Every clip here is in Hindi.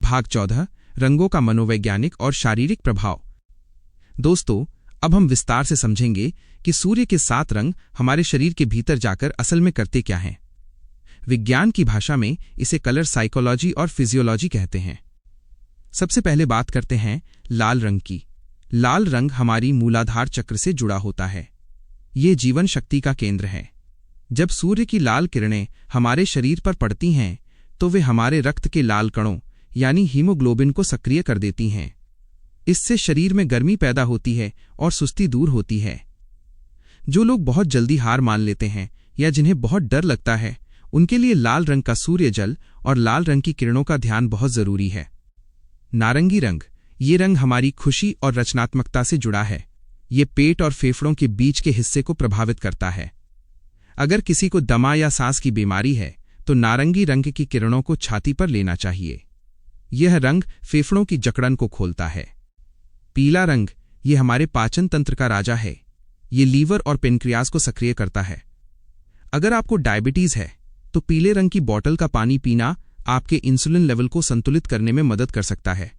भाग 14 रंगों का मनोवैज्ञानिक और शारीरिक प्रभाव। दोस्तों, अब हम विस्तार से समझेंगे कि सूर्य के 7 रंग हमारे शरीर के भीतर जाकर असल में करते क्या हैं। विज्ञान की भाषा में इसे कलर साइकोलॉजी और फिजियोलॉजी कहते हैं। सबसे पहले बात करते हैं लाल रंग की। लाल रंग हमारी मूलाधार चक्र से जुड़ा होता है। ये जीवन शक्ति का केंद्र है। जब सूर्य की लाल किरणें हमारे शरीर पर पड़ती हैं तो वे हमारे रक्त के लाल कणों यानी हीमोग्लोबिन को सक्रिय कर देती हैं। इससे शरीर में गर्मी पैदा होती है और सुस्ती दूर होती है। जो लोग बहुत जल्दी हार मान लेते हैं या जिन्हें बहुत डर लगता है, उनके लिए लाल रंग का सूर्य जल और लाल रंग की किरणों का ध्यान बहुत जरूरी है। नारंगी रंग, ये रंग हमारी खुशी और रचनात्मकता से जुड़ा है। ये पेट और फेफड़ों के बीच के हिस्से को प्रभावित करता है। अगर किसी को दमा या सांस की बीमारी है तो नारंगी रंग की किरणों को छाती पर लेना चाहिए। यह रंग फेफड़ों की जकड़न को खोलता है। पीला रंग, ये हमारे पाचन तंत्र का राजा है। ये लीवर और पेनक्रियाज को सक्रिय करता है। अगर आपको डायबिटीज है तो पीले रंग की बोतल का पानी पीना आपके इंसुलिन लेवल को संतुलित करने में मदद कर सकता है।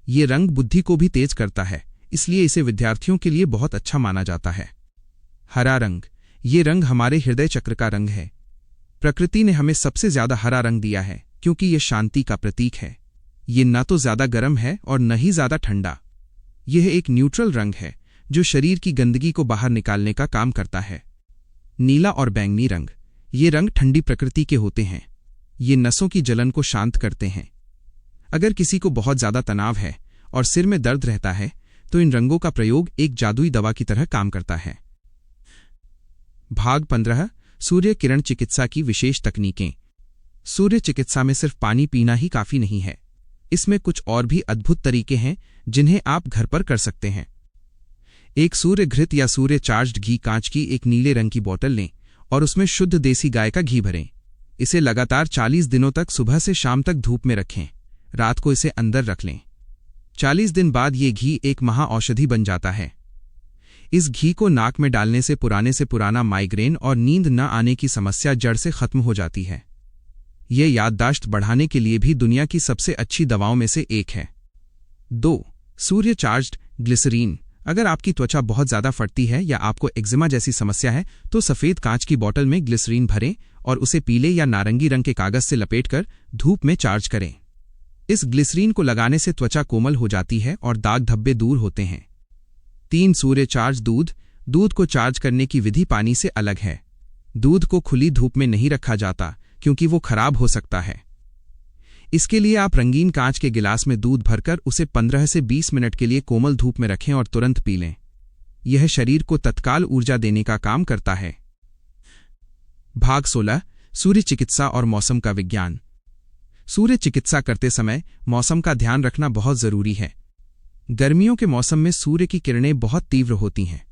ये रंग बुद्धि को भी तेज करता है, इसलिए इसे विद्यार्थियों के लिए बहुत अच्छा माना जाता है। हरा रंग, ये रंग हमारे हृदय चक्र का रंग है। प्रकृति ने हमें सबसे ज्यादा हरा रंग दिया है क्योंकि यह शांति का प्रतीक है। ये न तो ज्यादा गर्म है और न ही ज्यादा ठंडा। यह एक न्यूट्रल रंग है जो शरीर की गंदगी को बाहर निकालने का काम करता है। नीला और बैंगनी रंग, ये रंग ठंडी प्रकृति के होते हैं। ये नसों की जलन को शांत करते हैं। अगर किसी को बहुत ज्यादा तनाव है और सिर में दर्द रहता है तो इन रंगों का प्रयोग एक जादुई दवा की तरह काम करता है। भाग 15 सूर्य किरण चिकित्सा की विशेष तकनीकें। सूर्य चिकित्सा में सिर्फ पानी पीना ही काफी नहीं है। इसमें कुछ और भी अद्भुत तरीके हैं जिन्हें आप घर पर कर सकते हैं। एक सूर्य घृत या सूर्य चार्ज्ड घी कांच की एक नीले रंग की बोतल लें और उसमें शुद्ध देसी गाय का घी भरें। इसे लगातार 40 दिनों तक सुबह से शाम तक धूप में रखें। रात को इसे अंदर रख लें। 40 दिन बाद ये घी एक महाऔषधि बन जाता है। इस घी को नाक में डालने से पुराना माइग्रेन और नींद न आने की समस्या जड़ से खत्म हो जाती है। यह याददाश्त बढ़ाने के लिए भी दुनिया की सबसे अच्छी दवाओं में से एक है। 2. सूर्य चार्ज्ड ग्लिसरीन। अगर आपकी त्वचा बहुत ज्यादा फटती है या आपको एक्जिमा जैसी समस्या है तो सफेद कांच की बोतल में ग्लिसरीन भरें और उसे पीले या नारंगी रंग के कागज से लपेटकर धूप में चार्ज करें। इस ग्लिसरीन को लगाने से त्वचा कोमल हो जाती है और दाग धब्बे दूर होते हैं। 3. सूर्य चार्ज दूध। दूध को चार्ज करने की विधि पानी से अलग है। दूध को खुली धूप में नहीं रखा जाता क्योंकि वो खराब हो सकता है। इसके लिए आप रंगीन कांच के गिलास में दूध भरकर उसे 15 से 20 मिनट के लिए कोमल धूप में रखें और तुरंत पी लें। यह शरीर को तत्काल ऊर्जा देने का काम करता है। भाग 16 सूर्य चिकित्सा और मौसम का विज्ञान। सूर्य चिकित्सा करते समय मौसम का ध्यान रखना बहुत जरूरी है। गर्मियों के मौसम में सूर्य की किरणें बहुत तीव्र होती हैं।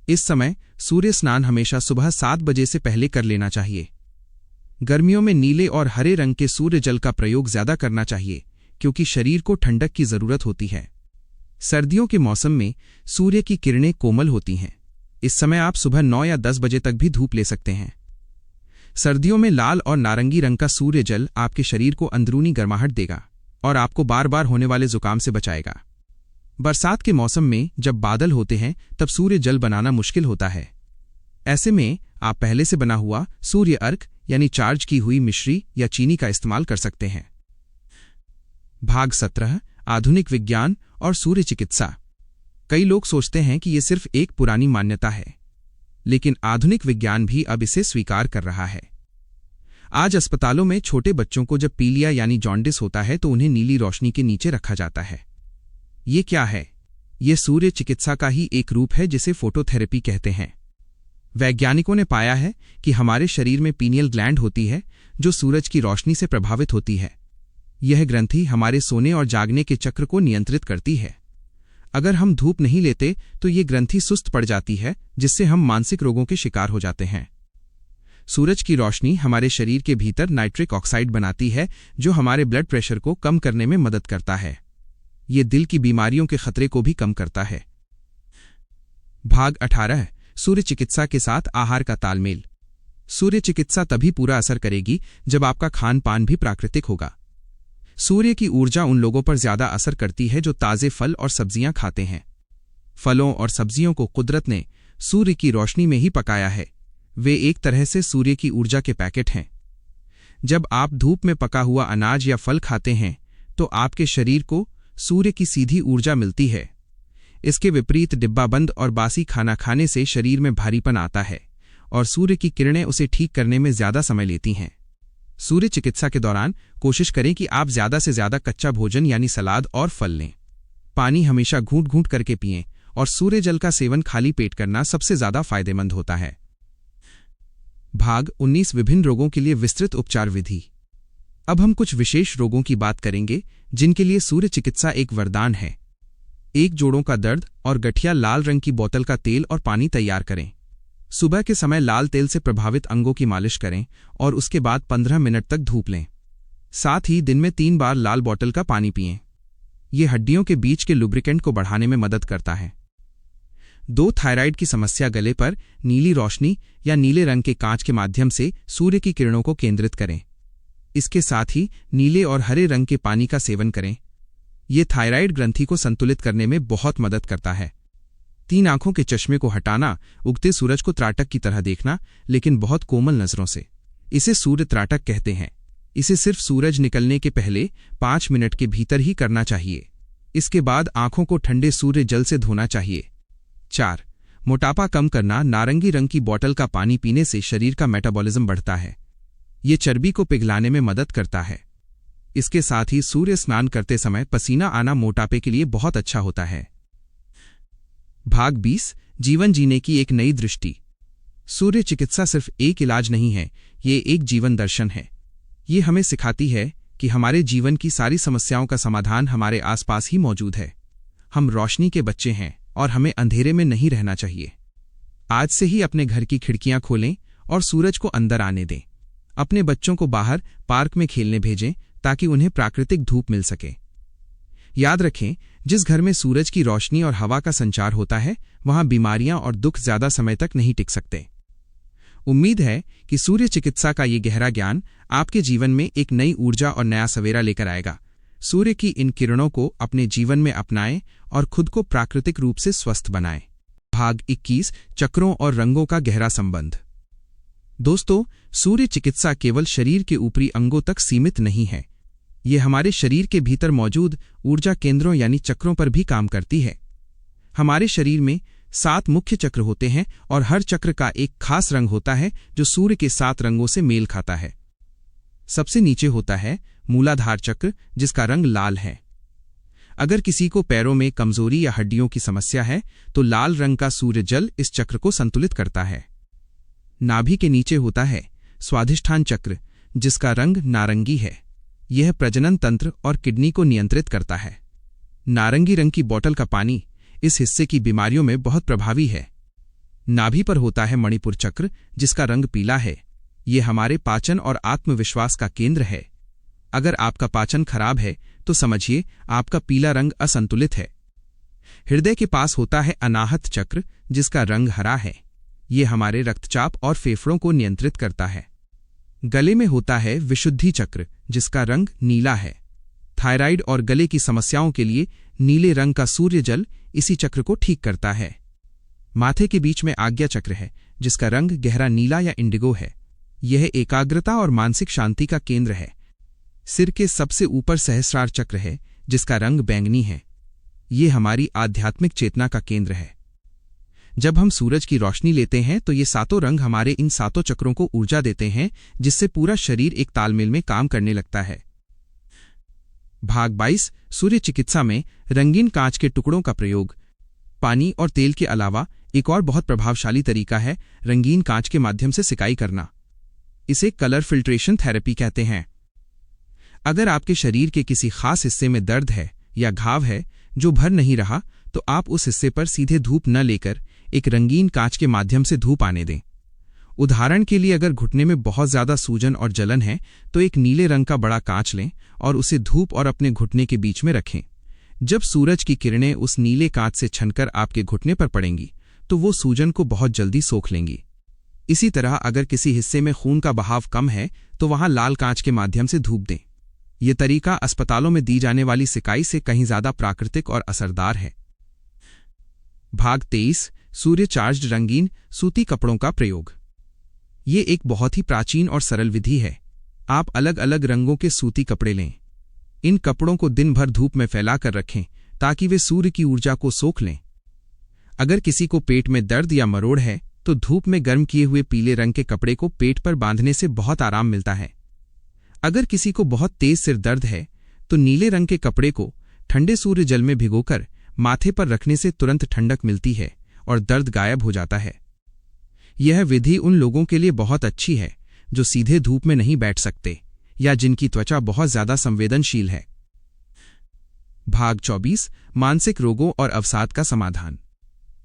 इस समय सूर्य स्नान हमेशा सुबह 7 बजे से पहले कर लेना चाहिए। गर्मियों में नीले और हरे रंग के सूर्य जल का प्रयोग ज्यादा करना चाहिए क्योंकि शरीर को ठंडक की जरूरत होती है। सर्दियों के मौसम में सूर्य की किरणें कोमल होती हैं। इस समय आप सुबह 9 या 10 बजे तक भी धूप ले सकते हैं। सर्दियों में लाल और नारंगी रंग का सूर्य जल आपके शरीर को अंदरूनी गर्माहट देगा और आपको बार बार होने वाले जुकाम से बचाएगा। बरसात के मौसम में जब बादल होते हैं तब सूर्य जल बनाना मुश्किल होता है। ऐसे में आप पहले से बना हुआ सूर्य अर्क यानी चार्ज की हुई मिश्री या चीनी का इस्तेमाल कर सकते हैं। भाग 17 आधुनिक विज्ञान और सूर्य चिकित्सा। कई लोग सोचते हैं कि यह सिर्फ एक पुरानी मान्यता है, लेकिन आधुनिक विज्ञान भी अब इसे स्वीकार कर रहा है। आज अस्पतालों में छोटे बच्चों को जब पीलिया यानी जॉन्डिस होता है तो उन्हें नीली रोशनी के नीचे रखा जाता है। ये क्या है? ये सूर्य चिकित्सा का ही एक रूप है जिसे फोटोथेरेपी कहते हैं। वैज्ञानिकों ने पाया है कि हमारे शरीर में पीनियल ग्लैंड होती है जो सूरज की रोशनी से प्रभावित होती है। यह ग्रंथि हमारे सोने और जागने के चक्र को नियंत्रित करती है। अगर हम धूप नहीं लेते तो ये ग्रंथि सुस्त पड़ जाती है जिससे हम मानसिक रोगों के शिकार हो जाते हैं। सूरज की रोशनी हमारे शरीर के भीतर नाइट्रिक ऑक्साइड बनाती है जो हमारे ब्लड प्रेशर को कम करने में मदद करता है। ये दिल की बीमारियों के खतरे को भी कम करता है। भाग 18 सूर्य चिकित्सा के साथ आहार का तालमेल। सूर्य चिकित्सा तभी पूरा असर करेगी जब आपका खान पान भी प्राकृतिक होगा। सूर्य की ऊर्जा उन लोगों पर ज्यादा असर करती है जो ताजे फल और सब्जियां खाते हैं। फलों और सब्जियों को कुदरत ने सूर्य की रोशनी में ही पकाया है। वे एक तरह से सूर्य की ऊर्जा के पैकेट हैं। जब आप धूप में पका हुआ अनाज या फल खाते हैं तो आपके शरीर को सूर्य की सीधी ऊर्जा मिलती है। इसके विपरीत डिब्बाबंद और बासी खाना खाने से शरीर में भारीपन आता है और सूर्य की किरणें उसे ठीक करने में ज्यादा समय लेती हैं। सूर्य चिकित्सा के दौरान कोशिश करें कि आप ज्यादा से ज्यादा कच्चा भोजन यानी सलाद और फल लें। पानी हमेशा घूंट घूंट करके पिएं और सूर्य जल का सेवन खाली पेट करना सबसे ज्यादा फायदेमंद होता है। भाग 19 विभिन्न रोगों के लिए विस्तृत उपचार विधि। अब हम कुछ विशेष रोगों की बात करेंगे जिनके लिए सूर्य चिकित्सा एक वरदान है। एक, जोड़ों का दर्द और गठिया। लाल रंग की बोतल का तेल और पानी तैयार करें। सुबह के समय लाल तेल से प्रभावित अंगों की मालिश करें और उसके बाद 15 मिनट तक धूप लें। साथ ही दिन में 3 बार लाल बोतल का पानी पिएं। ये हड्डियों के बीच के लुब्रिकेंट को बढ़ाने में मदद करता है। 2, थायराइड की समस्या। गले पर नीली रोशनी या नीले रंग के कांच के माध्यम से सूर्य की किरणों को केंद्रित करें। इसके साथ ही नीले और हरे रंग के पानी का सेवन करें। ये थायराइड ग्रंथि को संतुलित करने में बहुत मदद करता है। 3, आंखों के चश्मे को हटाना। उगते सूरज को त्राटक की तरह देखना, लेकिन बहुत कोमल नजरों से। इसे सूर्य त्राटक कहते हैं। इसे सिर्फ सूरज निकलने के पहले 5 मिनट के भीतर ही करना चाहिए। इसके बाद आंखों को ठंडे सूर्य जल से धोना चाहिए। 4, मोटापा कम करना। नारंगी रंग की बोतल का पानी पीने से शरीर का मेटाबॉलिज्म बढ़ता है। ये चर्बी को पिघलाने में मदद करता है। इसके साथ ही सूर्य स्नान करते समय पसीना आना मोटापे के लिए बहुत अच्छा होता है। भाग 20, जीवन जीने की एक नई दृष्टि। सूर्य चिकित्सा सिर्फ एक इलाज नहीं है, ये एक जीवन दर्शन है। ये हमें सिखाती है कि हमारे जीवन की सारी समस्याओं का समाधान हमारे आसपास ही मौजूद है। हम रोशनी के बच्चे हैं और हमें अंधेरे में नहीं रहना चाहिए। आज से ही अपने घर की खिड़कियां खोलें और सूरज को अंदर आने दें। अपने बच्चों को बाहर पार्क में खेलने भेजें ताकि उन्हें प्राकृतिक धूप मिल सके। याद रखें, जिस घर में सूरज की रोशनी और हवा का संचार होता है, वहां बीमारियां और दुख ज्यादा समय तक नहीं टिक सकते। उम्मीद है कि सूर्य चिकित्सा का ये गहरा ज्ञान आपके जीवन में एक नई ऊर्जा और नया सवेरा लेकर आएगा। सूर्य की इन किरणों को अपने जीवन में अपनाएं और खुद को प्राकृतिक रूप से स्वस्थ बनाएं। भाग 21, चक्रों और रंगों का गहरा संबंध। दोस्तों, सूर्य चिकित्सा केवल शरीर के ऊपरी अंगों तक सीमित नहीं है। ये हमारे शरीर के भीतर मौजूद ऊर्जा केंद्रों यानी चक्रों पर भी काम करती है। हमारे शरीर में 7 मुख्य चक्र होते हैं और हर चक्र का एक खास रंग होता है जो सूर्य के 7 रंगों से मेल खाता है। सबसे नीचे होता है मूलाधार चक्र, जिसका रंग लाल है। अगर किसी को पैरों में कमजोरी या हड्डियों की समस्या है तो लाल रंग का सूर्य जल इस चक्र को संतुलित करता है। नाभि के नीचे होता है स्वाधिष्ठान चक्र, जिसका रंग नारंगी है। यह प्रजनन तंत्र और किडनी को नियंत्रित करता है। नारंगी रंग की बोतल का पानी इस हिस्से की बीमारियों में बहुत प्रभावी है। नाभि पर होता है मणिपुर चक्र, जिसका रंग पीला है। यह हमारे पाचन और आत्मविश्वास का केंद्र है। अगर आपका पाचन खराब है तो समझिए आपका पीला रंग असंतुलित है। हृदय के पास होता है अनाहत चक्र, जिसका रंग हरा है। यह हमारे रक्तचाप और फेफड़ों को नियंत्रित करता है। गले में होता है विशुद्धि चक्र, जिसका रंग नीला है। थायराइड और गले की समस्याओं के लिए नीले रंग का सूर्य जल इसी चक्र को ठीक करता है। माथे के बीच में आज्ञा चक्र है, जिसका रंग गहरा नीला या इंडिगो है। यह एकाग्रता और मानसिक शांति का केंद्र है। सिर के सबसे ऊपर सहस्रार चक्र है, जिसका रंग बैंगनी है। ये हमारी आध्यात्मिक चेतना का केंद्र है। जब हम सूरज की रोशनी लेते हैं तो ये 7 रंग हमारे इन 7 चक्रों को ऊर्जा देते हैं, जिससे पूरा शरीर एक तालमेल में काम करने लगता है। भाग 22, सूर्य चिकित्सा में रंगीन कांच के टुकड़ों का प्रयोग। पानी और तेल के अलावा एक और बहुत प्रभावशाली तरीका है रंगीन कांच के माध्यम से सिकाई करना। इसे कलर फिल्ट्रेशन थेरेपी कहते हैं। अगर आपके शरीर के किसी खास हिस्से में दर्द है या घाव है जो भर नहीं रहा, तो आप उस हिस्से पर सीधे धूप न लेकर एक रंगीन कांच के माध्यम से धूप आने दें। उदाहरण के लिए, अगर घुटने में बहुत ज्यादा सूजन और जलन है तो एक नीले रंग का बड़ा कांच लें और उसे धूप और अपने घुटने के बीच में रखें। जब सूरज की किरणें उस नीले कांच से छनकर आपके घुटने पर पड़ेंगी तो वो सूजन को बहुत जल्दी सोख लेंगी। इसी तरह अगर किसी हिस्से में खून का बहाव कम है तो वहां लाल कांच के माध्यम से धूप दें। ये तरीका अस्पतालों में दी जाने वाली सिकाई से कहीं ज्यादा प्राकृतिक और असरदार है। भाग 23 सूर्य चार्ज्ड रंगीन सूती कपड़ों का प्रयोग। ये एक बहुत ही प्राचीन और सरल विधि है। आप अलग अलग रंगों के सूती कपड़े लें। इन कपड़ों को दिन भर धूप में फैला कर रखें ताकि वे सूर्य की ऊर्जा को सोख लें। अगर किसी को पेट में दर्द या मरोड़ है तो धूप में गर्म किए हुए पीले रंग के कपड़े को पेट पर बांधने से बहुत आराम मिलता है। अगर किसी को बहुत तेज सिर दर्द है तो नीले रंग के कपड़े को ठंडे सूर्य जल में भिगोकर माथे पर रखने से तुरंत ठंडक मिलती है और दर्द गायब हो जाता है। यह विधि उन लोगों के लिए बहुत अच्छी है जो सीधे धूप में नहीं बैठ सकते या जिनकी त्वचा बहुत ज्यादा संवेदनशील है। भाग 24 मानसिक रोगों और अवसाद का समाधान।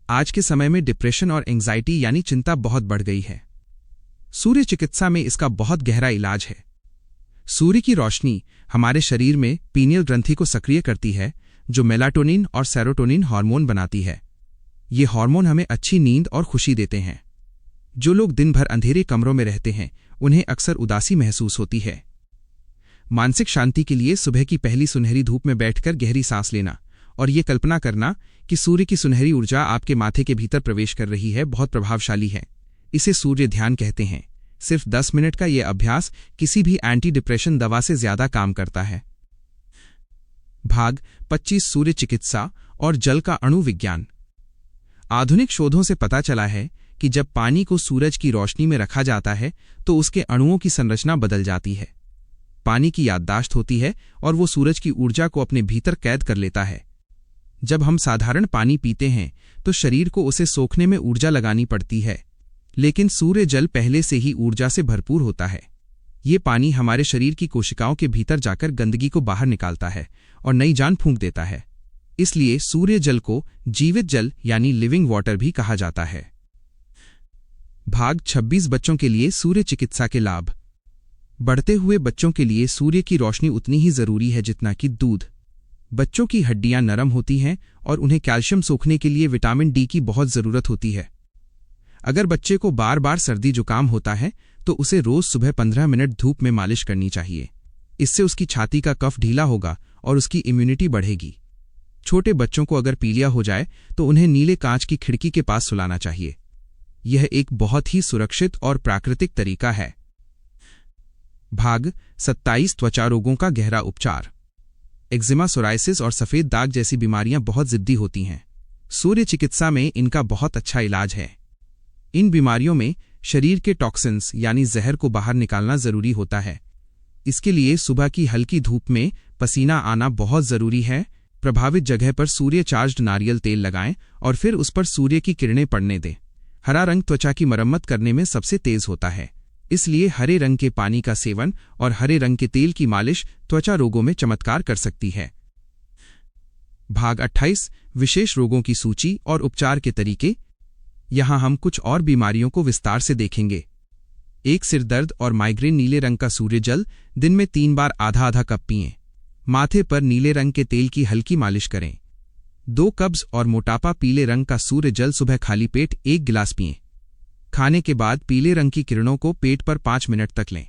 आज के समय में डिप्रेशन और एंजाइटी यानी चिंता बहुत बढ़ गई है। सूर्य चिकित्सा में इसका बहुत गहरा इलाज है। सूर्य की रोशनी हमारे शरीर में पीनियल ग्रंथि को सक्रिय करती है जो मेलाटोनिन और सेरोटोनिन हार्मोन बनाती है। ये हार्मोन हमें अच्छी नींद और खुशी देते हैं। जो लोग दिन भर अंधेरे कमरों में रहते हैं उन्हें अक्सर उदासी महसूस होती है। मानसिक शांति के लिए सुबह की पहली सुनहरी धूप में बैठकर गहरी सांस लेना और ये कल्पना करना कि सूर्य की सुनहरी ऊर्जा आपके माथे के भीतर प्रवेश कर रही है बहुत प्रभावशाली है। इसे सूर्य ध्यान कहते हैं। सिर्फ 10 मिनट का यह अभ्यास किसी भी एंटी डिप्रेशन दवा से ज्यादा काम करता है। भाग 25 सूर्य चिकित्सा और जल का अणु विज्ञान। आधुनिक शोधों से पता चला है कि जब पानी को सूरज की रोशनी में रखा जाता है तो उसके अणुओं की संरचना बदल जाती है। पानी की याददाश्त होती है और वो सूरज की ऊर्जा को अपने भीतर कैद कर लेता है। जब हम साधारण पानी पीते हैं तो शरीर को उसे सोखने में ऊर्जा लगानी पड़ती है, लेकिन सूर्य जल पहले से ही ऊर्जा से भरपूर होता है। ये पानी हमारे शरीर की कोशिकाओं के भीतर जाकर गंदगी को बाहर निकालता है और नई जान फूंक देता है। इसलिए सूर्य जल को जीवित जल यानी लिविंग वाटर भी कहा जाता है। भाग 26 बच्चों के लिए सूर्य चिकित्सा के लाभ। बढ़ते हुए बच्चों के लिए सूर्य की रोशनी उतनी ही जरूरी है जितना कि दूध। बच्चों की हड्डियां नरम होती हैं और उन्हें कैल्शियम सोखने के लिए विटामिन डी की बहुत जरूरत होती है। अगर बच्चे को बार बार सर्दी जुकाम होता है तो उसे रोज सुबह 15 मिनट धूप में मालिश करनी चाहिए। इससे उसकी छाती का कफ ढीला होगा और उसकी इम्यूनिटी बढ़ेगी। छोटे बच्चों को अगर पीलिया हो जाए तो उन्हें नीले कांच की खिड़की के पास सुलाना चाहिए। यह एक बहुत ही सुरक्षित और प्राकृतिक तरीका है। भाग 27 त्वचा रोगों का गहरा उपचार। एक्जिमा, सोराइसिस और सफेद दाग जैसी बीमारियां बहुत जिद्दी होती हैं। सूर्य चिकित्सा में इनका बहुत अच्छा इलाज है। इन बीमारियों में शरीर के टॉक्सिन्स यानी जहर को बाहर निकालना जरूरी होता है। इसके लिए सुबह की हल्की धूप में पसीना आना बहुत जरूरी है। प्रभावित जगह पर सूर्य चार्ज्ड नारियल तेल लगाएं और फिर उस पर सूर्य की किरणें पड़ने दें। हरा रंग त्वचा की मरम्मत करने में सबसे तेज होता है, इसलिए हरे रंग के पानी का सेवन और हरे रंग के तेल की मालिश त्वचा रोगों में चमत्कार कर सकती है। भाग 28 विशेष रोगों की सूची और उपचार के तरीके। यहां हम कुछ और बीमारियों को विस्तार से देखेंगे। एक सिर दर्द और माइग्रेन नीले रंग का सूर्य जल दिन में 3 बार आधा आधा कप पिएं। माथे पर नीले रंग के तेल की हल्की मालिश करें। 2 कब्ज और मोटापा पीले रंग का सूर्य जल सुबह खाली पेट 1 गिलास पिएं। खाने के बाद पीले रंग की किरणों को पेट पर 5 मिनट तक लें।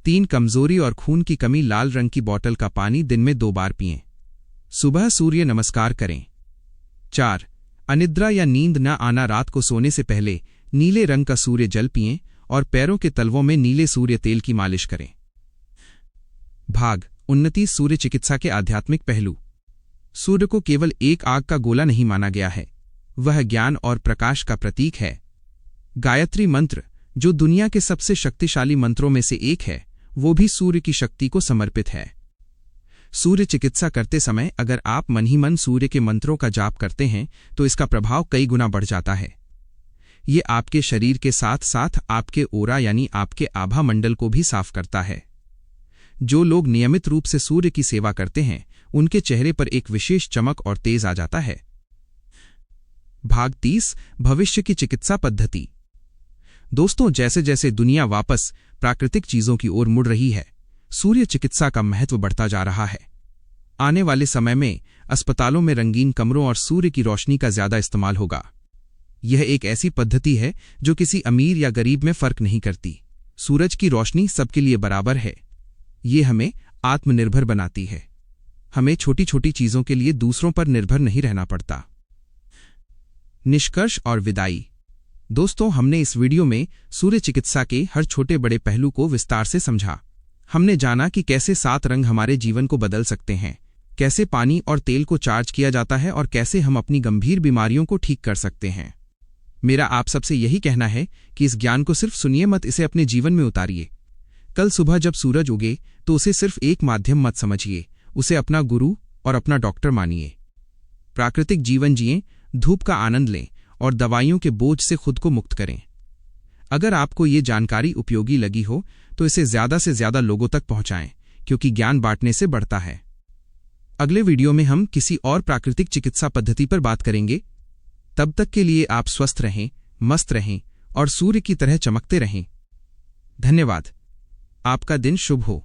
3 कमजोरी और खून की कमी लाल रंग की बोतल का पानी दिन में 2 बार पिएं। सुबह सूर्य नमस्कार करें। 4 अनिद्रा या नींद न आना, रात को सोने से पहले नीले रंग का सूर्य जल पिएं और पैरों के तलवों में नीले सूर्य तेल की मालिश करें। भाग 29 सूर्य चिकित्सा के आध्यात्मिक पहलू। सूर्य को केवल एक आग का गोला नहीं माना गया है, वह ज्ञान और प्रकाश का प्रतीक है। गायत्री मंत्र, जो दुनिया के सबसे शक्तिशाली मंत्रों में से एक है, वो भी सूर्य की शक्ति को समर्पित है। सूर्य चिकित्सा करते समय अगर आप मन ही मन सूर्य के मंत्रों का जाप करते हैं तो इसका प्रभाव कई गुना बढ़ जाता है। ये आपके शरीर के साथ साथ आपके ओरा यानी आपके आभा मंडल को भी साफ करता है। जो लोग नियमित रूप से सूर्य की सेवा करते हैं उनके चेहरे पर एक विशेष चमक और तेज आ जाता है। भाग 30 भविष्य की चिकित्सा पद्धति। दोस्तों, जैसे जैसे दुनिया वापस प्राकृतिक चीजों की ओर मुड़ रही है, सूर्य चिकित्सा का महत्व बढ़ता जा रहा है। आने वाले समय में अस्पतालों में रंगीन कमरों और सूर्य की रोशनी का ज्यादा इस्तेमाल होगा। यह एक ऐसी पद्धति है जो किसी अमीर या गरीब में फर्क नहीं करती। सूरज की रोशनी सबके लिए बराबर है। ये हमें आत्मनिर्भर बनाती है। हमें छोटी छोटी चीजों के लिए दूसरों पर निर्भर नहीं रहना पड़ता। निष्कर्ष और विदाई। दोस्तों, हमने इस वीडियो में सूर्य चिकित्सा के हर छोटे बड़े पहलू को विस्तार से समझा। हमने जाना कि कैसे 7 रंग हमारे जीवन को बदल सकते हैं, कैसे पानी और तेल को चार्ज किया जाता है और कैसे हम अपनी गंभीर बीमारियों को ठीक कर सकते हैं। मेरा आप सबसे यही कहना है कि इस ज्ञान को सिर्फ सुनिए मत, इसे अपने जीवन में उतारिए। कल सुबह जब सूरज उगे तो उसे सिर्फ एक माध्यम मत समझिए, उसे अपना गुरु और अपना डॉक्टर मानिए। प्राकृतिक जीवन जिएं, धूप का आनंद लें और दवाइयों के बोझ से खुद को मुक्त करें। अगर आपको ये जानकारी उपयोगी लगी हो तो इसे ज्यादा से ज्यादा लोगों तक पहुंचाएं, क्योंकि ज्ञान बांटने से बढ़ता है। अगले वीडियो में हम किसी और प्राकृतिक चिकित्सा पद्धति पर बात करेंगे। तब तक के लिए आप स्वस्थ रहें, मस्त रहें और सूर्य की तरह चमकते रहें। धन्यवाद। आपका दिन शुभ हो।